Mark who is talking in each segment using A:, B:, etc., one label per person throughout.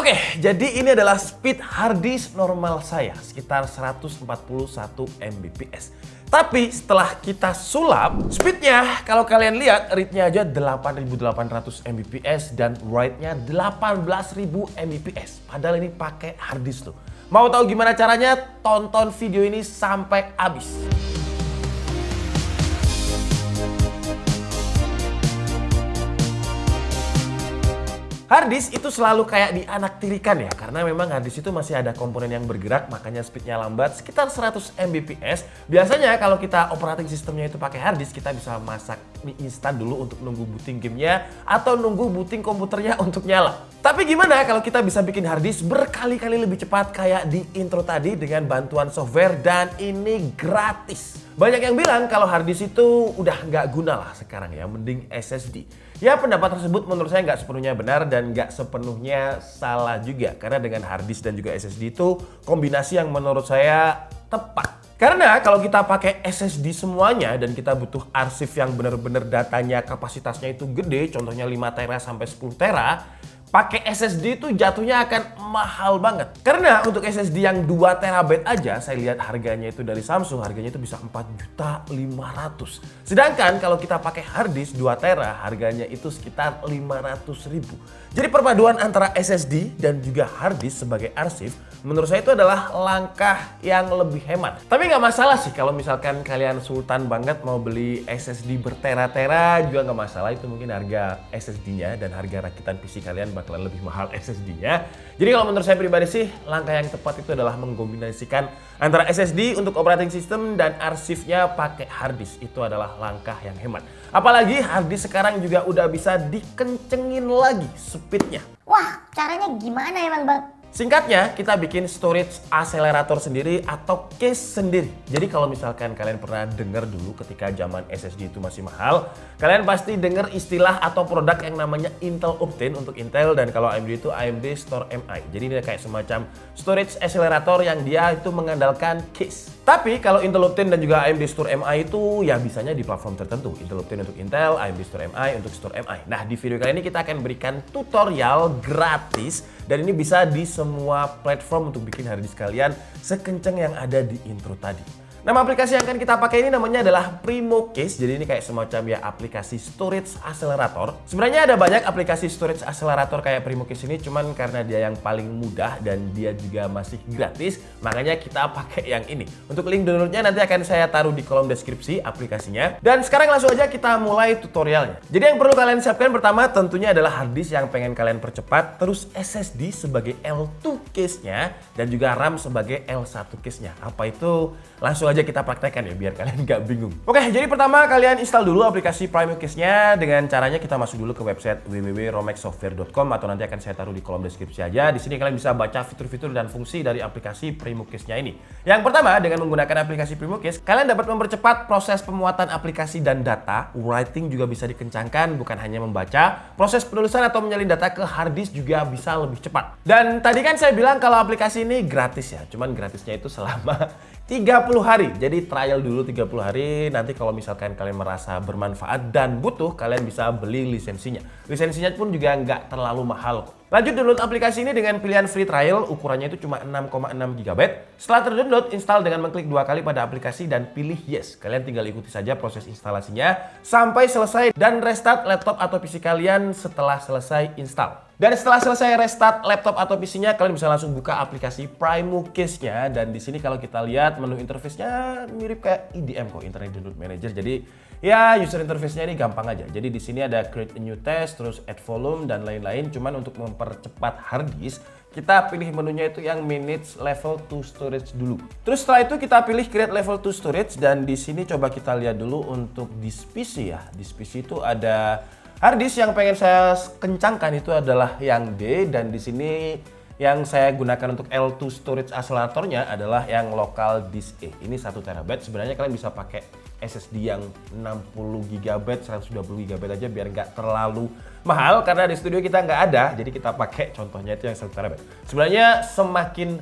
A: Oke, jadi ini adalah speed hard disk normal saya, sekitar 141 Mbps. Tapi setelah kita sulap, speednya kalau kalian lihat read-nya aja 8800 Mbps dan write-nya 18000 Mbps. Padahal ini pakai hard disk tuh. Mau tahu gimana caranya? Tonton video ini sampai habis. Harddisk itu selalu kayak dianaktirikan ya, karena memang harddisk itu masih ada komponen yang bergerak, makanya speednya lambat sekitar 100 Mbps. Biasanya kalau kita operating sistemnya itu pakai harddisk, kita bisa masak mie instan dulu untuk nunggu booting gamenya atau nunggu booting komputernya untuk nyala. Tapi gimana kalau kita bisa bikin harddisk berkali-kali lebih cepat kayak di intro tadi dengan bantuan software dan ini gratis. Banyak yang bilang kalau harddisk itu udah nggak guna lah sekarang ya, mending SSD. Ya pendapat tersebut menurut saya nggak sepenuhnya benar dan nggak sepenuhnya salah juga. Karena dengan harddisk dan juga SSD itu kombinasi yang menurut saya tepat. Karena kalau kita pakai SSD semuanya dan kita butuh arsip yang benar-benar datanya kapasitasnya itu gede, contohnya 5 tera sampai 10 tera, pakai SSD itu jatuhnya akan mahal banget. Karena untuk SSD yang 2 TB aja, saya lihat harganya itu dari Samsung, harganya itu bisa 4.500.000. Sedangkan kalau kita pakai harddisk 2 tera, harganya itu sekitar 500.000. Jadi perpaduan antara SSD dan juga harddisk sebagai arsip, menurut saya itu adalah langkah yang lebih hemat. Tapi nggak masalah sih kalau misalkan kalian sultan banget mau beli SSD bertera-tera juga nggak masalah. Itu mungkin harga SSD-nya dan harga rakitan PC kalian bakalan lebih mahal SSD-nya. Jadi kalau menurut saya pribadi sih, langkah yang tepat itu adalah mengkombinasikan antara SSD untuk operating system dan arsipnya pakai harddisk. Itu adalah langkah yang hemat. Apalagi harddisk sekarang juga udah bisa dikencengin lagi speednya.
B: Wah, caranya gimana emang Bang?
A: Singkatnya, kita bikin storage accelerator sendiri atau case sendiri. Jadi kalau misalkan kalian pernah dengar dulu ketika zaman SSD itu masih mahal, kalian pasti dengar istilah atau produk yang namanya Intel Optane untuk Intel, dan kalau AMD itu AMD Store MI. Jadi ini kayak semacam storage accelerator yang dia itu mengandalkan case. Tapi kalau Intel Optane dan juga AMD Store MI itu ya bisanya di platform tertentu. Intel Optane untuk Intel, AMD Store MI untuk Store MI. Nah, di video kali ini kita akan berikan tutorial gratis dan ini bisa di semua platform untuk bikin harddisk kalian sekenceng yang ada di intro tadi. Nama aplikasi yang akan kita pakai ini namanya adalah PrimoCase. Jadi ini kayak semacam ya aplikasi storage accelerator. Sebenarnya ada banyak aplikasi storage accelerator kayak PrimoCase ini, cuman karena dia yang paling mudah dan dia juga masih gratis, makanya kita pakai yang ini. Untuk link downloadnya nanti akan saya taruh di kolom deskripsi aplikasinya. Dan sekarang langsung aja kita mulai tutorialnya. Jadi yang perlu kalian siapkan pertama tentunya adalah harddisk yang pengen kalian percepat, terus SSD sebagai L2 case-nya dan juga RAM sebagai L1 case-nya. Apa itu? Langsung aja kita praktekkan ya biar kalian nggak bingung. Oke, jadi pertama kalian install dulu aplikasi PrimoCase-nya. Dengan caranya kita masuk dulu ke website www.romexsoftware.com atau nanti akan saya taruh di kolom deskripsi aja. Di sini kalian bisa baca fitur-fitur dan fungsi dari aplikasi PrimoCase-nya ini. Yang pertama, dengan menggunakan aplikasi PrimoCase, kalian dapat mempercepat proses pemuatan aplikasi dan data. Writing juga bisa dikencangkan, bukan hanya membaca. Proses penulisan atau menyalin data ke harddisk juga bisa lebih cepat. Dan tadi kan saya bilang kalau aplikasi ini gratis ya. Cuman gratisnya itu selama 30 hari. Jadi trial dulu 30 hari. Nanti kalau misalkan kalian merasa bermanfaat dan butuh, kalian bisa beli lisensinya. Lisensinya pun juga nggak terlalu mahal kok. Lanjut download aplikasi ini dengan pilihan free trial. Ukurannya itu cuma 6,6 GB. Setelah terdownload, install dengan mengklik 2 kali pada aplikasi dan pilih yes. Kalian tinggal ikuti saja proses instalasinya sampai selesai dan restart laptop atau PC kalian setelah selesai install. Dan setelah selesai restart laptop atau PC-nya, kalian bisa langsung buka aplikasi PrimoCase-nya. Dan di sini kalau kita lihat menu interface-nya mirip kayak IDM kok, Internet Download Manager. Jadi ya user interface-nya ini gampang aja. Jadi di sini ada create a new test, terus add volume dan lain-lain. Cuman untuk mempercepat harddisk, kita pilih menunya itu yang manage level to storage dulu. Terus setelah itu kita pilih create level to storage dan di sini coba kita lihat dulu untuk disk PC ya. Disk PC itu ada harddisk yang pengen saya kencangkan itu adalah yang D, dan di sini yang saya gunakan untuk L2 storage acceleratornya adalah yang local disk E. Ini 1 TB. Sebenarnya kalian bisa pakai SSD yang 60 GB, 120 GB aja biar nggak terlalu mahal karena di studio kita nggak ada. Jadi kita pakai contohnya itu yang 1 TB. Sebenarnya semakin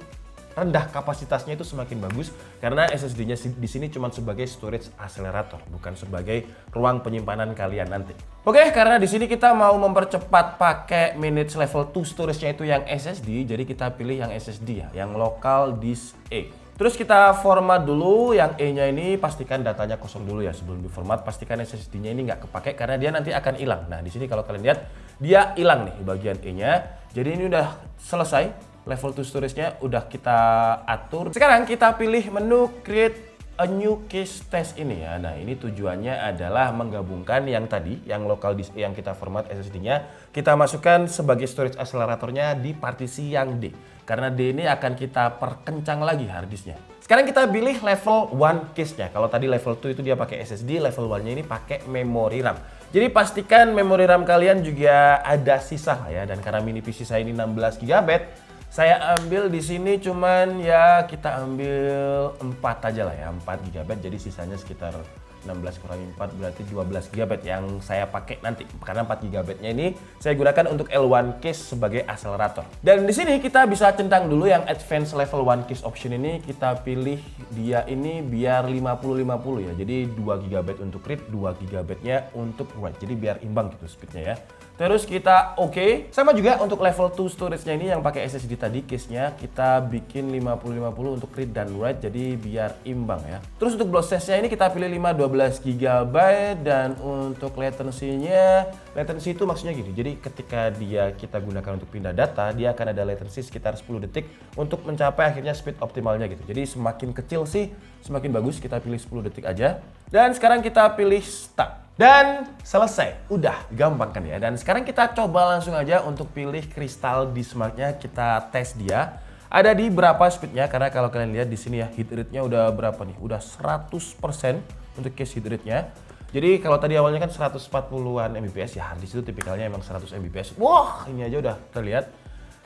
A: rendah kapasitasnya itu semakin bagus karena SSD-nya di sini cuma sebagai storage accelerator, bukan sebagai ruang penyimpanan kalian nanti. Oke, karena di sini kita mau mempercepat pakai manage level 2 storage-nya itu yang SSD, jadi kita pilih yang SSD ya, yang local disk E. Terus kita format dulu yang E-nya ini, pastikan datanya kosong dulu ya sebelum diformat. Pastikan SSD-nya ini nggak kepake karena dia nanti akan hilang. Nah di sini kalau kalian lihat dia hilang nih bagian E-nya. Jadi ini udah selesai, level 2 storage-nya udah kita atur. Sekarang kita pilih menu create a new case test ini ya. Nah ini tujuannya adalah menggabungkan yang tadi, yang local disk E yang kita format SSD-nya, kita masukkan sebagai storage acceleratornya di partisi yang D. Karena D ini akan kita perkencang lagi harddisknya. Sekarang kita pilih level 1 case-nya. Kalau tadi level 2 itu dia pakai SSD, level 1-nya ini pakai memori RAM. Jadi pastikan memori RAM kalian juga ada sisa lah ya. Dan karena mini PC saya ini 16 GB, saya ambil di sini cuman ya kita ambil 4 aja lah ya, 4 GB. Jadi sisanya sekitar 16 kurangi 4 berarti 12 GB yang saya pakai nanti. Karena 4 GB-nya ini saya gunakan untuk L1 case sebagai accelerator. Dan di sini kita bisa centang dulu yang advance level 1 case option ini, kita pilih dia ini biar 50-50 ya. Jadi 2 GB untuk read, 2 GB-nya untuk write. Jadi biar imbang gitu speed-nya ya. Terus kita oke. Sama juga untuk level 2 storage-nya ini yang pakai SSD tadi case-nya kita bikin 50-50 untuk read dan write jadi biar imbang ya. Terus untuk process-nya ini kita pilih 512 GB dan untuk latency-nya, latency itu maksudnya gini. Jadi ketika kita gunakan untuk pindah data, dia akan ada latency sekitar 10 detik untuk mencapai akhirnya speed optimalnya gitu. Jadi semakin kecil sih semakin bagus, kita pilih 10 detik aja. Dan sekarang kita pilih start. Dan selesai, udah gampang kan ya. Dan sekarang kita coba langsung aja untuk pilih Crystal Disk Mark-nya, kita tes dia. Ada di berapa speednya, karena kalau kalian lihat di sini ya, heat rate-nya udah berapa nih? Udah 100% untuk case heat rate-nya. Jadi kalau tadi awalnya kan 140-an Mbps ya, harddisk itu tipikalnya emang 100 Mbps. Wah, ini aja udah terlihat.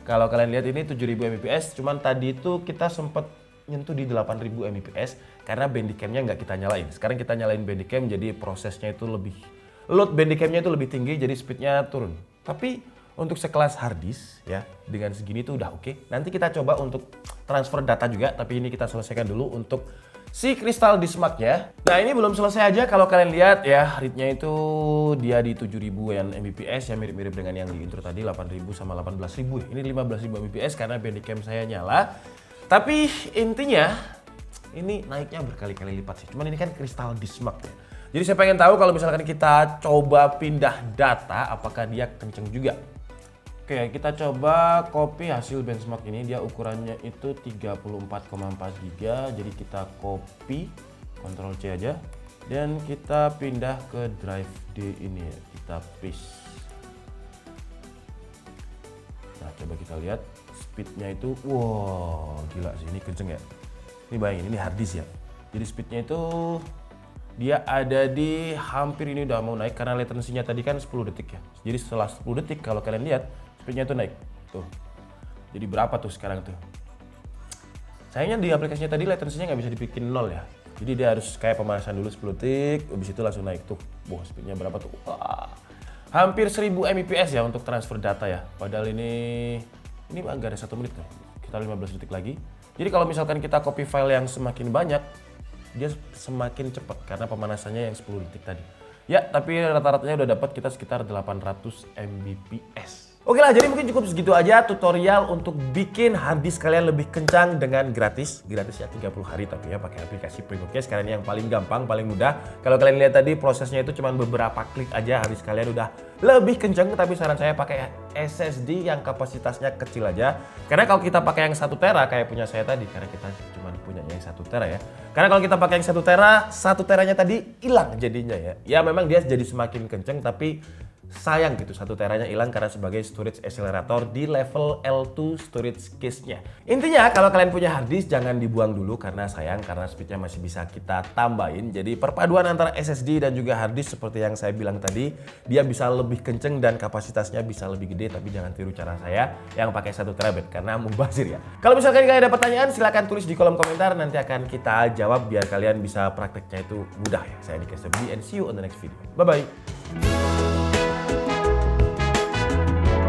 A: Kalau kalian lihat ini 7000 Mbps, cuman tadi itu kita sempet nyentuh di 8000 Mbps karena Bandicam-nya nggak kita nyalain. Sekarang kita nyalain Bandicam jadi prosesnya itu lebih, load Bandicam-nya itu lebih tinggi jadi speednya turun. Tapi untuk sekelas harddisk ya dengan segini tuh udah oke. Nanti kita coba untuk transfer data juga, tapi ini kita selesaikan dulu untuk si Crystal Disk Mark-nya. Nah ini belum selesai aja, kalau kalian lihat ya read-nya itu dia di 7000 Mbps ya, mirip-mirip dengan yang di intro tadi 8000 sama 18000 ya. Ini 15000 Mbps karena Bandicam saya nyala. Tapi intinya ini naiknya berkali-kali lipat sih. Cuman ini kan Crystal Disk Mark ya. Jadi saya pengen tahu kalau misalkan kita coba pindah data apakah dia kenceng juga. Oke, kita coba copy hasil benchmark ini. Dia ukurannya itu 34,4 GB. Jadi kita copy, Ctrl C aja. Dan kita pindah ke drive D ini ya. Kita paste. Nah, coba kita lihat speednya itu, wow gila sih, ini kenceng ya. Ini bayangin, ini harddisk ya. Jadi speednya itu dia ada di hampir ini udah mau naik karena latency-nya tadi kan 10 detik ya. Jadi setelah 10 detik kalau kalian lihat speednya itu naik. Tuh. Jadi berapa tuh sekarang tuh? Sayangnya di aplikasinya tadi latency-nya nggak bisa dibikin 0 ya. Jadi dia harus kayak pemanasan dulu 10 detik, habis itu langsung naik tuh. Wah, speednya berapa tuh? Wah. Hampir 1000 Mbps ya untuk transfer data ya. Padahal ini nggak ada 1 menit kan, kita 15 detik lagi. Jadi kalau misalkan kita copy file yang semakin banyak, dia semakin cepat karena pemanasannya yang 10 detik tadi. Ya, tapi rata-ratanya udah dapat kita sekitar 800 Mbps. Oke lah, jadi mungkin cukup segitu aja tutorial untuk bikin harddisk kalian lebih kencang dengan gratis. Gratis ya 30 hari tapi ya pakai aplikasi Pringocase karena ini yang paling gampang, paling mudah. Kalau kalian lihat tadi prosesnya itu cuma beberapa klik aja harddisk kalian udah lebih kencang, tapi saran saya pakai SSD yang kapasitasnya kecil aja. Karena kalau kita pakai yang 1 tera kayak punya saya tadi, karena kita cuma punya yang 1 tera ya. Karena kalau kita pakai yang 1 tera, 1 teranya tadi hilang jadinya ya. Ya memang dia jadi semakin kencang tapi sayang gitu 1 teranya hilang karena sebagai storage accelerator di level L2 storage case-nya. Intinya kalau kalian punya harddisk jangan dibuang dulu karena sayang, karena speednya masih bisa kita tambahin. Jadi perpaduan antara SSD dan juga harddisk seperti yang saya bilang tadi, dia bisa lebih kenceng dan kapasitasnya bisa lebih gede, tapi jangan tiru cara saya yang pakai 1 terabit karena mubazir ya. Kalau misalkan kalian ada pertanyaan silahkan tulis di kolom komentar, nanti akan kita jawab biar kalian bisa prakteknya itu mudah ya. Saya Dika Sabdi and see you on the next video. Bye bye.